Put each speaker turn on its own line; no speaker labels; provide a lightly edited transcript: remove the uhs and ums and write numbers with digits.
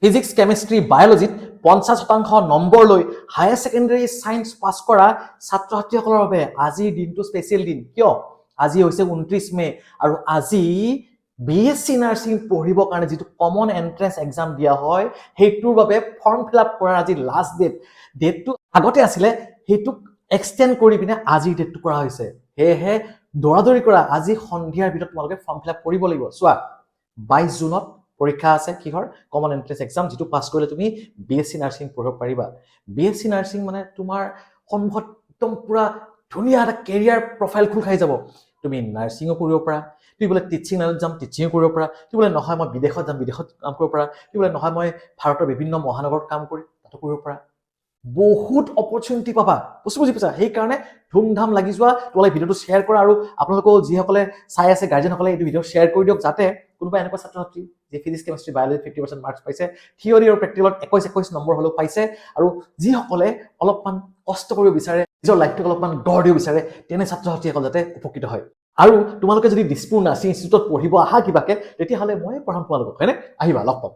physics chemistry বায়'লজিত 50% number লৈ higher secondary science পাছ কৰা ছাত্ৰ ছাত্ৰীসকলৰ বাবে আজিৰ দিনটো স্পেচিয়েল দিন কিয় আজি হৈছে 29 মে আৰু আজি বিএসসি নাৰ্ছিং পঢ়িবৰ কাৰণে যেটো কমন এন্ট্ৰেন্স এক্সাম দিয়া হয় হেইটোৰ বাবে ফৰ্ম ফিলআপ কৰাৰ আজি লাষ্ট ডেটটো আগতে আছিলে হেইটো এক্সটেন্ড কৰি পিনে আজি ডেটটো কৰা হৈছে হেহে দৌৰাদৌৰি কৰা আজি সন্ধিয়াৰ ভিতৰত তোমালোকে ফৰ্ম ফিলআপ কৰিব লাগিব চোৱা 22 জুনত পৰীক্ষা আছে কিহৰ কমন এন্ট্ৰেন্স এক্সাম যেটো পাস কৰিলে তুমি বিএসসি নাৰ্ছিং পঢ়িব পাৰিবা বিএসসি নাৰ্ছিং মানে তোমাৰ সন্মুখত একদম পুৰা ধুনীয়া এটা কেৰিয়াৰ প্ৰফাইল খুল খাই যাব তুমি নাৰ্ছিংও কৰিব পাৰা তুমি বলে টিচিং লাইনত যাম টিচিংও কৰিব পাৰা তুমি বলে নহয় মই বিদেশত যাম বিদেশত কাম কৰিব পাৰা তুমি বলে নহয় মই ভাৰতৰ বিভিন্ন মহানগৰত কাম কৰি তাতো কৰিব পাৰা বহুত অপৰচুনিটি পাবা বুজি পাইছা সেই কাৰণে ধুমধাম লাগি যোৱা তোমালোকে ভিডিওটো শ্বেয়াৰ কৰা আৰু আপোনালোকক যিসকলে চাই আছে গাৰ্জেনসকলে এই ভিডিও শ্বেয়াৰ কৰি দিয়ক যাতে কোনোবা এনেকুৱা ছাত্ৰ ছাত্ৰী যে ফিজিক্স কেমিষ্ট্ৰি বায়'লজি 50% মাৰ্কছ পাইছে থিয়ৰি আৰু প্ৰেক্টিকেলত 21 নম্বৰ হলেও পাইছে আৰু যিসকলে অলপমান কষ্ট কৰিব বিচাৰে নিজৰ লাইফটো অলপমান গঢ় দিব বিচাৰে তেনে ছাত্ৰ ছাত্ৰীসকল যাতে উপকৃত হয় আৰু তোমালোকে যদি দিছপুৰ নাৰ্ছিং ইনষ্টিটিউটত পঢ়িব আহা কিবাকে তেতিয়া হলে মই পঢ়াম তোমালোকক হয়নে আহিবা লগ পাম